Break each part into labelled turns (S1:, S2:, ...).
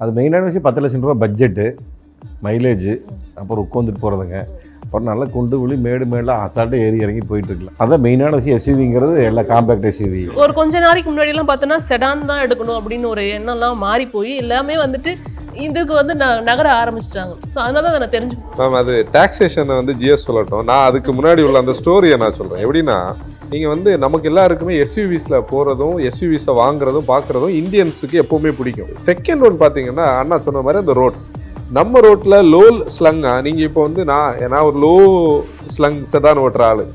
S1: அது மெயினான விஷயம் 10 லட்சம் ரூபா பட்ஜெட்டு, மைலேஜ், அப்புறம் உட்காந்துட்டு போகிறதுங்க, அப்புறம் நல்லா குண்டு குழி மேடு மேடெலாம் அசால்ட்டாக ஏறி இறங்கி போயிட்டு இருக்கலாம். அதான் மெயினான விஷயம். எஸ்யூவிங்கிறது எல்லா காம்பேக்ட் எஸ்யூவி.
S2: ஒரு கொஞ்ச நாளைக்கு முன்னாடியெல்லாம் பார்த்தோன்னா செடான் தான் எடுக்கணும் அப்படின்னு ஒரு எண்ணம்லாம் மாறி போய் எல்லாமே வந்துட்டு இதுக்கு வந்து நகர ஆரம்பிச்சிட்டாங்க. ஸோ அதனால தான் நான் தெரிஞ்சு
S3: மேம் அது டாக்ஸேஷனை வந்து ஜிஎஸ் சொல்லட்டும். நான் அதுக்கு முன்னாடி உள்ள அந்த ஸ்டோரியை நான் சொல்கிறேன். எப்படின்னா நீங்கள் வந்து நமக்கு எல்லாருக்குமே எஸ்யூவிஸில் போகிறதும் எஸ்யூவிஸை வாங்குறதும் பார்க்குறதும் இந்தியன்ஸுக்கு எப்போவுமே பிடிக்கும். செகண்ட் ஒன் பார்த்தீங்கன்னா அண்ணா சொன்ன மாதிரி அந்த ரோட்ஸ், நம்ம ரோட்டில் லோ ஸ்லங்கா நீங்கள் இப்போ வந்து நான் ஒரு லோ ஸ்லங் செடான் ஓட்டுற ஆள்,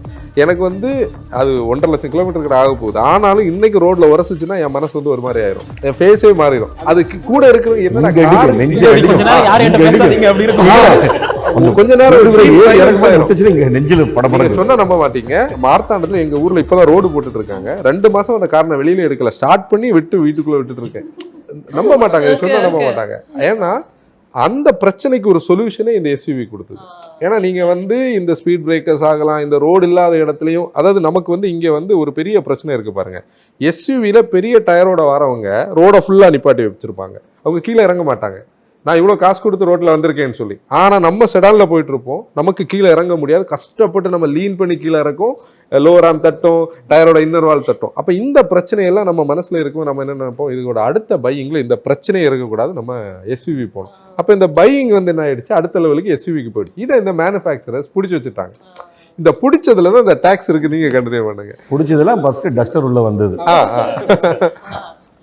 S3: எனக்கு வந்து அது 1.5 லட்சம் கிலோமீட்டருக்கு ஆக போகுது. ஆனாலும் இன்னைக்கு ரோட்ல உரசிச்சுன்னா என் மனசு வந்து ஒரு மாதிரி ஆயிரும், என் ஃபேஸே மாறிடும். அதுக்கு கூட இருக்கிற கொஞ்ச நேரம்
S1: நெஞ்சில் படம்
S3: சொன்னா நம்ப மாட்டீங்க. மார்த்தாண்டத்துல எங்க ஊர்ல இப்பதான் ரோடு போட்டுட்டு இருக்காங்க. 2 மாசம் அந்த காரை வெளியில எடுக்கல, ஸ்டார்ட் பண்ணி வீட்டுக்குள்ள விட்டுட்டு இருக்கேன். நம்ப மாட்டாங்க, சொன்னா நம்ப மாட்டாங்க. ஏன்னா அந்த பிரச்சனைக்கு ஒரு சொல்யூஷனே இந்த எஸ்யூவி கொடுத்தது. ஏன்னா நீங்கள் வந்து இந்த ஸ்பீட் பிரேக்கர்ஸ் ஆகலாம், இந்த ரோடு இல்லாத இடத்துலையும், அதாவது நமக்கு வந்து இங்கே வந்து ஒரு பெரிய பிரச்சனை இருக்குது பாருங்கள். எஸ்யூவியில் பெரிய டயரோட வரவங்க ரோடை ஃபுல்லாக நிப்பாட்டி வச்சுருப்பாங்க, அவங்க கீழே இறங்க மாட்டாங்க. நான் இவ்வளோ காசு கொடுத்து ரோட்டில் வந்திருக்கேன்னு சொல்லி. ஆனால் நம்ம செடானில் போயிட்டு இருப்போம், நமக்கு கீழே இறங்க முடியாது, கஷ்டப்பட்டு நம்ம லீன் பண்ணி கீழே இறக்கும், லோவர் ஆர்ம் தட்டும், டயரோட இன்னர் வால் தட்டும். அப்போ இந்த பிரச்சனையெல்லாம் நம்ம மனசில் இருக்கும். நம்ம என்ன நினைப்போம், இதோட அடுத்த பையிங்கில் இந்த பிரச்சனையே இருக்கக்கூடாது, நம்ம எஸ்யூவி போகணும். அப்போ இந்த பையிங் வந்து என்ன ஆயிடுச்சு, அடுத்த லெவலுக்கு எஸ்யூவிக்கு போயிடுச்சு. இதை இந்த மேனுஃபேக்சரர்ஸ் பிடிச்சி வச்சுட்டாங்க. இந்த பிடிச்சதுல தான் இந்த டாக்ஸ் இருக்கு. நீங்க கண்டினியூ பண்ணுங்க.
S1: பிடிச்சதுலாம் ஃபர்ஸ்ட் டஸ்டர் உள்ள வந்தது.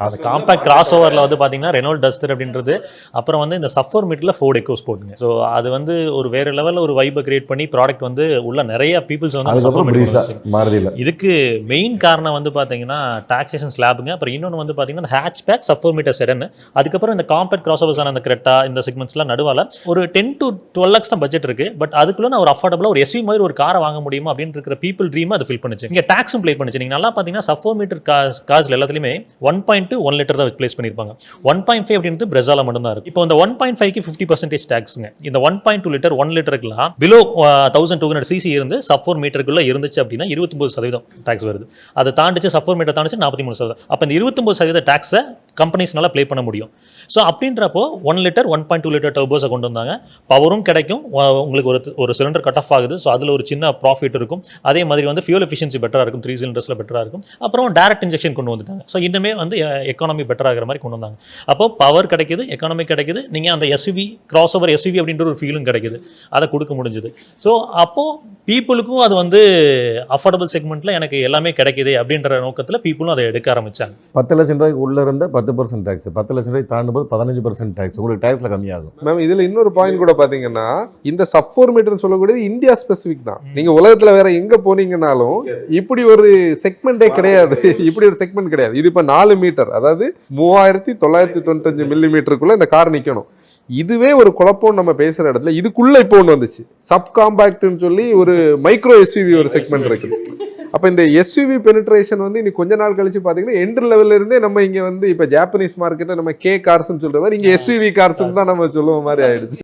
S4: அந்த காம்பேக்ட் கிராஸ் ஓவரில் வந்து பார்த்தீங்கன்னா ரெனால்ட் டஸ்டர் அப்படின்றது, அப்புறம் வந்து இந்த சஃபர் மீட்டில் ஃபோர்ட் எக்கோஸ் போட்டுங்க. ஸோ அது வந்து ஒரு வேறு லெவலில் ஒரு வைப்பை கிரியேட் பண்ணி ப்ராடக்ட் வந்து உள்ள நிறைய பீப்புள்ஸ் வந்து சஃபர் மீட். இதுக்கு மெயின் காரணம் வந்து பார்த்தீங்கன்னா டாக்ஸேஷன் ஸ்லாபுங்க. அப்புறம் இன்னொன்று வந்து பார்த்தீங்கன்னா hatchback sub four metre sedan. அதுக்கப்புறம் இந்த காம்பேக்ட் கிராஸ் ஓவர்ஸான அந்த கிரெட்டா இந்த செக்மெண்ட்ஸ்லாம் நடுவால் ஒரு 10 to 12 lakhs தான் பட்ஜெட் இருக்குது. பட் அதுக்குள்ள நான் ஒரு அஃபோர்டபுளாக ஒரு எஸ்யூவி மாதிரி ஒரு காரை வாங்க முடியுமா அப்படின்னு இருக்கிற பீப்புள் ட்ரீம் அது ஃபில் பண்ணுச்சு. இங்கே டாக்ஸும் ப்ளே பண்ணுச்சு. நீங்கள் நல்லா பார்த்தீங்கன்னா சஃபர் மீட்டர் கார்ஸில் எல்லாத்துலேயுமே 1.1 லிட்டர் தான் பிளேஸ் பண்ணியிருப்பாங்க. 1.5 அப்படின்றது பிரேசால மட்டும் தான் இருக்கு. இப்போ இந்த 1.5க்கு 50% டாக்ஸுங்க. இந்த 1.2 லிட்டர் 1 லிட்டருக்குலாம் பிலோ 1200 சிசி இருந்து சஃபோர் மீட்டருக்குள்ள இருந்துச்சு அப்படின்னா 29% டாக்ஸ் வருது. அதை தாண்டிச்சு சஃபோர் மீட்டர் தாண்டிச்சு 43%. அப்போ இந்த 29% டாக்ஸை கம்பெனிஸ்னால ப்ளே பண்ண முடியும். ஸோ அப்படின்றப்போ 1 லிட்டர் 1.2 லிட்டர் டர்போஸை கொண்டு வந்தாங்க. பவரும் கிடைக்கும், உங்களுக்கு ஒரு சிலிண்டர் கட் ஆஃப் ஆகுது. ஸோ அதில் ஒரு சின்ன ப்ராஃபிட் இருக்கும். அதே மாதிரி வந்து ஃபியூல் எஃபிஷியன்சி பெட்டராக இருக்கும், 3 சிலிண்டர்ஸில் பெட்டராக இருக்கும். அப்புறம் டைரக்ட் இன்ஜெக்ஷன் கொண்டு வந்துட்டாங்க. ஸோ இன்னுமே வந்து எக்கானமி பெட்டர் ஆகிற மாதிரி கொண்டு வந்தாங்க. அப்போ பவர் கிடைக்குது, எக்கானமி கிடைக்குது, நீங்கள் அந்த எஸ்யூவி கிராஸ் ஓவர் எஸ்யூவி அப்படின்ற ஒரு ஃபீலும் கிடைக்குது, அதை கொடுக்க முடிஞ்சது. ஸோ அப்போது பீப்புளுக்கும் அது வந்து அஃபோர்டபுள் செக்மெண்ட்டில் எனக்கு எல்லாமே கிடைக்குது அப்படின்ற நோக்கத்தில் பீப்புளும் அதை எடுக்க ஆரம்பித்தாங்க.
S1: 10 லட்சம் ரூபாய்க்கு உள்ளே இருந்த 10% டேக்ஸ், 10 லட்சம் ரூபாய் தாண்டும் போது 15% டேக்ஸ், உங்களுக்கு டேக்ஸில் கம்மியாகும்.
S3: மேம் இதில் இன்னொரு பாயிண்ட் கூட பார்த்தீங்கன்னா, இந்த சஃபோர் மீட்டர்னு சொல்லக்கூடியது இந்தியா ஸ்பெசிஃபிக் தான். நீங்கள் உலகத்தில் வேற எங்கே போனீங்கன்னாலும் இப்படி ஒரு செக்மெண்ட்டே கிடையாது. இப்படி ஒரு செக்மெண்ட் கிடையாது. இது இப்போ 4 மீட்டர், அதாவது 3995 மில்லிமீட்டருக்குள்ள இந்த கார் நிற்கணும். இதுவே ஒரு குழப்பம். நம்ம பேசுற இடத்துல இதுக்குள்ள இப்போ ஒன்று வந்துச்சு, சப் காம்பாக்ட்னு சொல்லி ஒரு மைக்ரோ எஸ்யூவி ஒரு செக்மெண்ட் இருக்குது. அப்போ இந்த எஸ்யூவி பெனிட்ரேஷன் வந்து இன்னைக்கு கொஞ்ச நாள் கழிச்சு பார்த்தீங்கன்னா என்ட்ரி லெவல்ல இருந்தே நம்ம இங்கே வந்து இப்போ ஜாப்பனீஸ் மார்க்கெட்டை நம்ம கே கார்ஸ்ன்னு சொல்ற மாதிரி இங்கே எஸ்யூவி கார்ஸ்ன்னு தான் நம்ம சொல்லுவோம் மாதிரி ஆயிடுச்சு.